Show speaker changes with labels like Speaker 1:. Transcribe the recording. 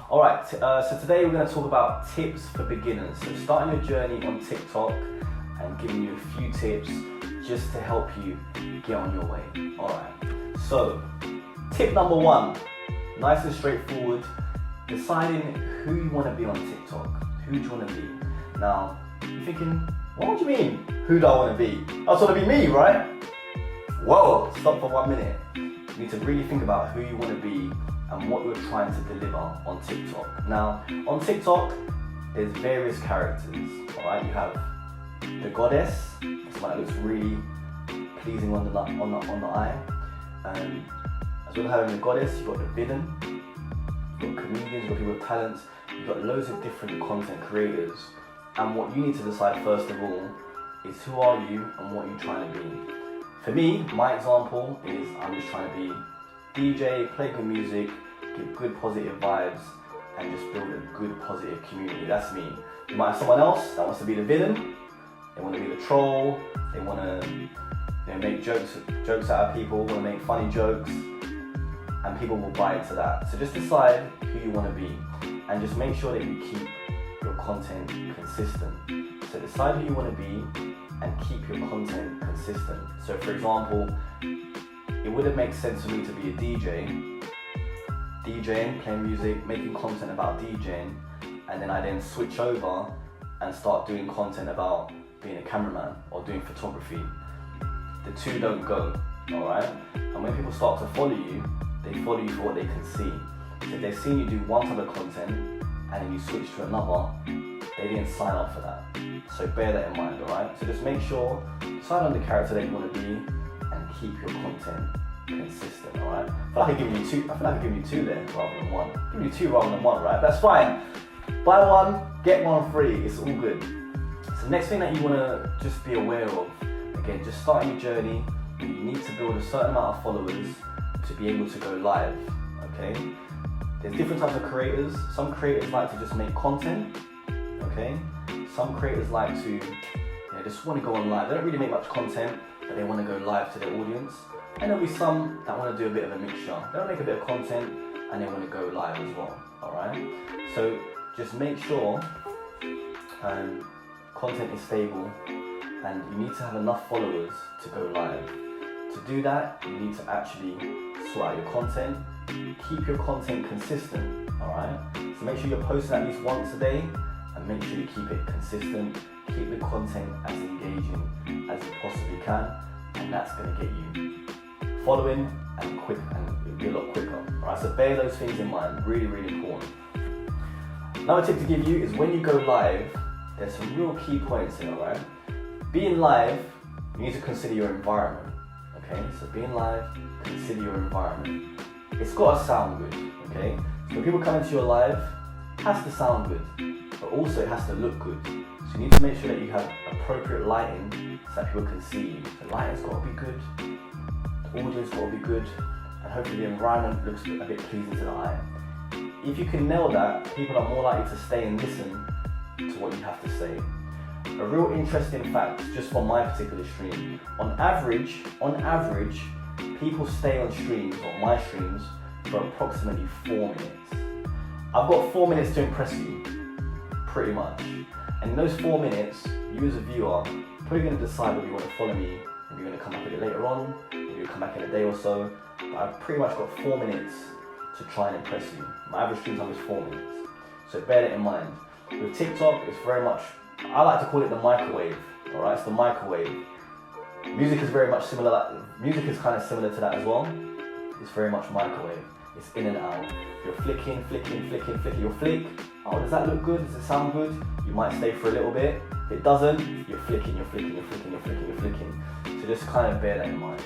Speaker 1: All right, so today we're going to talk about tips for beginners. So starting your journey on TikTok and giving you a few tips just to help you get on your way. All right, so tip number one, nice and straightforward, deciding who you want to be on TikTok. Who do you want to be? Now, you're thinking, what do you mean, who do I want to be? I just want to be me, right? Whoa, stop for 1 minute. You need to really think about who you want to be and what you're trying to deliver on TikTok. Now, on TikTok, there's various characters, all right? You have the goddess, someone that looks really pleasing on the eye. As well as having the goddess, you've got the villain, you've got comedians, you've got people with talents, you've got loads of different content creators. And what you need to decide first of all is who are you and what you're trying to be. For me, my example is I'm just trying to be DJ, play good music, give good positive vibes, and just build a good positive community. That's me. You might have someone else that wants to be the villain, they want to be the troll, they want to make jokes out of people, want to make funny jokes, and people will buy into that. So just decide who you want to be, and just make sure that you keep your content consistent. So decide who you want to be, and keep your content consistent. So for example, it wouldn't make sense for me to be a DJ, DJing, playing music, making content about DJing, and then I then switch over and start doing content about being a cameraman or doing photography. The two don't go, all right? And when people start to follow you, they follow you for what they can see. So if they've seen you do one type of content and then you switch to another, they didn't sign up for that. So bear that in mind, all right? So just make sure, decide on the character that you want to be and keep your content consistent, all right? I feel like I give you two there rather than one. Give you two rather than one, right? That's fine. Buy one, get one free. It's all good. So next thing that you want to just be aware of, again, just starting your journey, you need to build a certain amount of followers to be able to go live, okay? There's different types of creators. Some creators like to just make content, okay? Some creators like to just want to go on live. They don't really make much content, but they want to go live to their audience. And there'll be some that want to do a bit of a mixture. They don't make a bit of content and they want to go live as well, all right? So just make sure content is stable and you need to have enough followers to go live. To do that, you need to actually sort out your content, keep your content consistent, all right? So make sure you're posting at least once a day and make sure you keep it consistent, keep the content as engaging as you possibly can, and that's going to get you following and quick, and it'll be a lot quicker. All right, so bear those things in mind, really, really important. Another tip to give you is when you go live, there's some real key points here, all right? Being live, you need to consider your environment, okay? So being live, consider your environment. It's got to sound good, okay? So when people come into your live, it has to sound good, but also it has to look good. So you need to make sure that you have appropriate lighting so that people can see you. The lighting's got to be good, the audio's got to be good, and hopefully the environment looks a bit pleasing to the eye. If you can nail that, people are more likely to stay and listen to what you have to say. A real interesting fact, just for my particular stream, on average, people stay on streams, or my streams, for approximately 4 minutes. I've got 4 minutes to impress you, pretty much. And in those 4 minutes, you as a viewer are probably going to decide whether you want to follow me, maybe you're going to come back a bit later on, maybe you'll come back in a day or so. But I've pretty much got 4 minutes to try and impress you. My average stream time is 4 minutes. So bear that in mind. With TikTok, it's very much, I like to call it the microwave, all right? It's the microwave. Music is very much similar, music is kind of similar to that as well. It's very much microwave. It's in and out. You're flicking, you'll flick. Oh, does that look good? Does it sound good? You might stay for a little bit. If it doesn't, you're flicking. So just kind of bear that in mind.